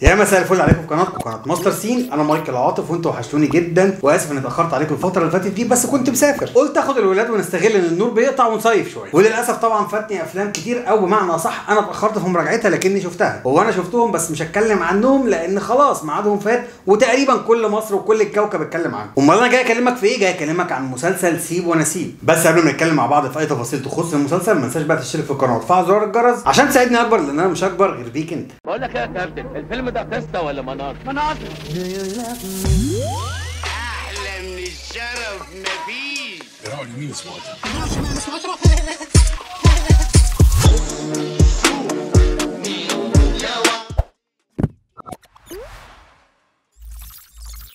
يا مساء الفل عليكم في قناتكم قناه ماستر سين. انا مايكل عاطف وانتوا وحشتوني جدا، واسف اني اتاخرت عليكم الفتره اللي فاتت دي، بس كنت مسافر قلت اخد الولاد ونستغل ان النور بيقطع ونصيف شويه. وللاسف طبعا فاتني افلام كتير، او بمعنى اصح انا اتاخرت في مراجعتها لكني شفتها. هو انا شفتهم بس مش هتكلم عنهم لان خلاص ميعادهم فات، وتقريبا كل مصر وكل الكوكب اتكلم عنهم. امال انا جاي اكلمك في ايه؟ جاي اكلمك عن مسلسل سيب ونسيب. بس قبل ما نتكلم مع بعض في اي تفاصيل تخص المسلسل، ما تنساش بقى تشترك في القناه وتفعل زرار الجرس عشان تساعدني اكبر، لان انا مش اكبر غير بيك انت. بقول لك ايه يا كابتن، الفيلم ده قصه ولا مناظر؟ احلى من الشرف مفيش.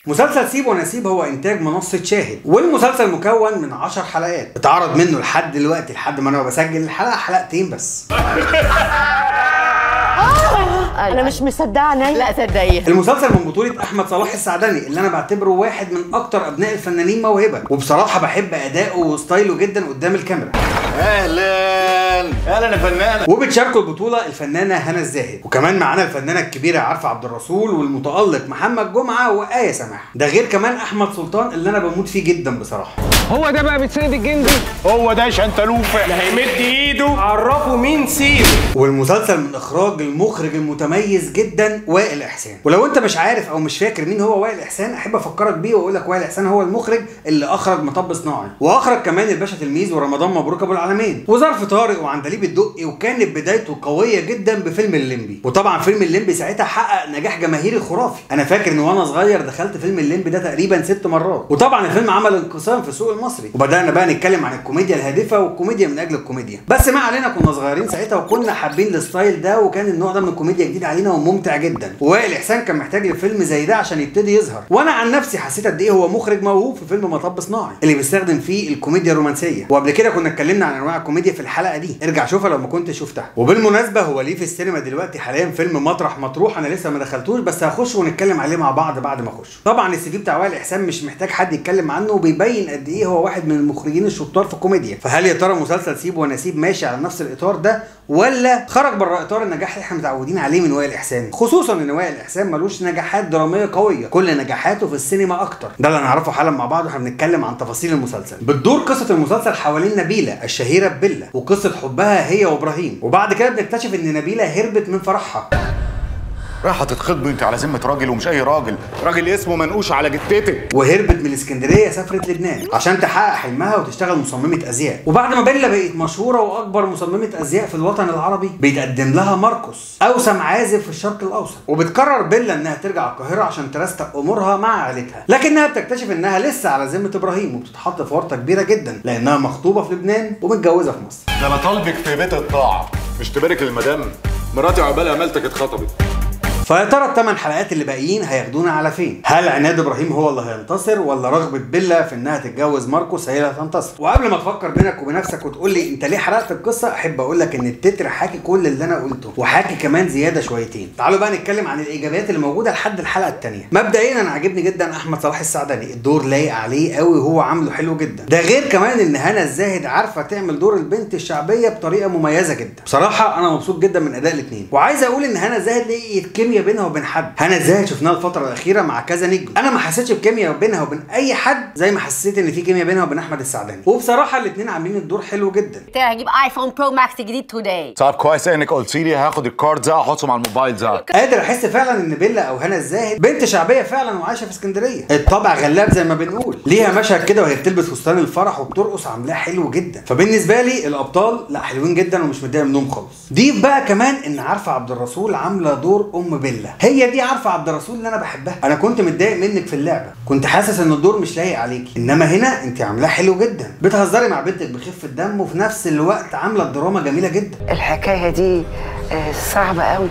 مسلسل سيب ونسيب هو انتاج منصه شاهد، والمسلسل مكون من 10 حلقات. اتعرض منه لحد دلوقتي، لحد ما انا بسجل الحلقه حلقتين بس. انا مش مصدقه عينيا. لا صدقيه. المسلسل من بطولة أحمد صلاح السعدني، اللي أنا بعتبره واحد من أكتر أبناء الفنانين موهبة، وبصراحة بحب أدائه وستايله جدا قدام الكاميرا. اهلا يا فنانه. وبتشاركوا البطولة الفنانة هنا الزاهد، وكمان معانا الفنانة الكبيرة عارفة عبد الرسول، والمتألق محمد جمعة وآية سماح. ده غير كمان أحمد سلطان اللي أنا بموت فيه جدا بصراحة. هو ده بقى بتسند الجندي؟ هو ده شنتلوفه اللي هيمد ايده عرفوا مين سيب. والمسلسل من إخراج المخرج المتميز جدا وائل إحسان. ولو أنت مش عارف أو مش فاكر مين هو وائل إحسان، أحب أفكرك بيه وأقول لك وائل إحسان هو المخرج اللي أخرج مطب صناعي، وأخرج كمان الباشا تلميذ ورمضان مبروك أبو العالمين وظرف طارق وعندليب الدقي، وكانت بدايته قوية جدا بفيلم الليمبي. وطبعا فيلم الليمبي ساعتها حقق نجاح جماهيري خرافي. أنا فاكر إن وأنا صغير دخلت فيلم الليمبي ده تقريبا 6 مرات. وطبعا الفيلم عمل انقسام في السوق المصري، وبدأنا بقى نتكلم عن الكوميديا الهادفة والكوميديا من أجل الكوميديا. بس ما علينا، كنا صغيرين ساعتها وكنا حابين الستايل ده، وكان النوع ده من الكوميديا جديد علينا وممتع جدا. ووائل إحسان كان محتاج لفيلم زي ده عشان يبتدي يظهر. وانا عن نفسي حسيت قد ايه هو مخرج موهوب في فيلم مطب صناعي اللي بيستخدم فيه الكوميديا الرومانسيه. وقبل كده كنا اتكلمنا عن انواع الكوميديا في الحلقه دي، ارجع شوفها لو ما كنتش شفتها. وبالمناسبه هو ليه في السينما دلوقتي حاليا فيلم مطرح مطروح، انا لسه ما دخلتوش بس هخش ونتكلم عليه مع بعض بعد ما اخش. طبعا السي في بتاع وائل إحسان مش محتاج حد يتكلم عنه، وبيبين قد ايه هو واحد من المخرجين الشطار في الكوميديا. فهل يا ترى مسلسل سيب ونسيب ماشي على نفس الاطار ده، ولا خرج بره اطار النجاح اللي احنا متعودين عليه من وائل إحسان؟ خصوصا ان وائل إحسان ملوش نجاحات دراميه قويه، كل نجاحاته في السينما اكتر. ده اللي هنعرفه حالا مع بعض واحنا بنتكلم عن تفاصيل المسلسل. بتدور قصه المسلسل حوالين نبيله الشهيره ببله، وقصه حبها هي وابراهيم. وبعد كده بنكتشف ان نبيله هربت من فرحها، رايحه تتخطبي انت على ذمه راجل، ومش اي راجل، راجل اسمه منقوش على جتتك. وهربت من الاسكندريه سافرت لبنان عشان تحقق حلمها وتشتغل مصممه ازياء. وبعد ما بيلا بقت مشهوره واكبر مصممه ازياء في الوطن العربي، بيتقدم لها ماركوس اوسم عازف في الشرق الاوسط. وبتقرر بيلا انها ترجع القاهره عشان ترستق امورها مع عائلتها، لكنها بتكتشف انها لسه على ذمه ابراهيم، وبتتحط في ورطه كبيره جدا لانها مخطوبه في لبنان ومتجوزه في مصر. ده انا طالبك في بيت الطاعه، مش تبارك للمدام مراتي عقبال امالتك اتخطبت. فيا ترى ال8 حلقات اللي باقيين هياخدونا على فين؟ هل عناد ابراهيم هو اللي هينتصر، ولا رغبه بيلا في انها تتجوز ماركوس هي اللي هتنتصر؟ وقبل ما تفكر بينك وبنفسك وتقول لي انت ليه حرقت القصه، احب اقول لك ان التتر حاكي كل اللي انا قلته، وحاكي كمان زياده شويتين. تعالوا بقى نتكلم عن الايجابيات اللي موجوده لحد الحلقه الثانيه. مبدئيا انا عاجبني جدا احمد صلاح السعدني، الدور لايق عليه قوي وهو عامله حلو جدا. ده غير كمان ان هنا الزاهد عارفه تعمل دور البنت الشعبيه بطريقه مميزه جدا. بصراحه انا مبسوط جدا من اداء الاثنين، وعايز اقول ان هنا الزاهد لقيت كيمياء بينها وبين حد. هنا الزاهد شفناها الفتره الاخيره مع كذا نجم، انا ما حسيتش بكيمياء بينها وبين اي حد زي ما حسيت ان في كيمياء بينها وبين احمد السعداني. وبصراحه الاثنين عاملين الدور حلو جدا. هجيب ايفون برو ماكس جديد توداي. طب كويس انك قلت لي هاخد الكارد ده احطهم على الموبايل ده. قادر احس فعلا ان بيلا او هنا الزاهد بنت شعبيه فعلا وعايشه في اسكندريه، الطبع غلاب زي ما بنقول. ليها مشهد كده وهي بتلبس فستان الفرح وبترقص عاملاه حلو جدا. فبالنسبه لي الابطال لا حلوين جدا ومش متضايق منهم خالص. ضيف بقى كمان ان عارفه عبد الرسول عامله دور ام بيلا، هي دي عارفه عبد الرسول اللي انا بحبها. انا كنت متضايق منك في اللعبه، كنت حاسس ان الدور مش لايق عليكي، انما هنا انت عاملاه حلو جدا. بتهزري مع بنتك بخفه دم، وفي نفس الوقت عامله الدراما جميله جدا. الحكايه دي صعبه قوي،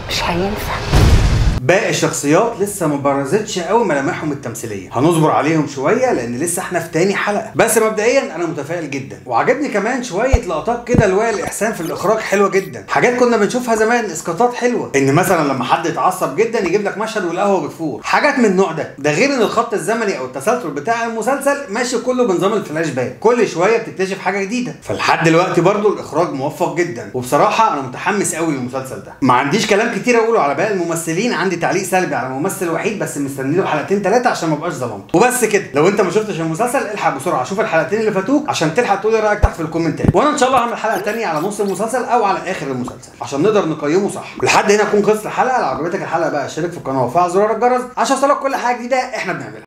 مش هينفع. باقي الشخصيات لسه ما برزتش قوي ملامحهم التمثيليه، هنصبر عليهم شويه لان لسه احنا في تاني حلقه. بس مبدئيا انا متفائل جدا، وعجبني كمان شويه لقطات كده لوائل إحسان في الاخراج حلوه جدا، حاجات كنا بنشوفها زمان، اسقاطات حلوه، ان مثلا لما حد يتعصب جدا يجيب لك مشهد والقهوه بتفور، حاجات من النوع ده. ده غير ان الخط الزمني او التسلسل بتاع المسلسل ماشي كله بنظام الفلاش باك، كل شويه بتكتشف حاجه جديده. فلحد دلوقتي برضو الاخراج موفق جدا، وبصراحه انا متحمس قوي للمسلسل ده. ما عنديش كلام كتير اقوله على باقي الممثلين، عندي عندي تعليق سلبي على ممثل وحيد بس مستني له حلقتين 3 عشان ما ابقاش ظلمته. وبس كده، لو انت ما شفتش المسلسل الحق بسرعه شوف الحلقتين اللي فاتوك عشان تلحق تقول رايك تحت في الكومنتات، وانا ان شاء الله هعمل حلقه ثانيه على نص المسلسل او على اخر المسلسل عشان نقدر نقيمه صح. لحد هنا اكون خلصت الحلقه. لو عجبتك الحلقه بقى اشترك في القناه وفعل زرار الجرس عشان يوصلك كل حاجه جديده احنا بنعملها.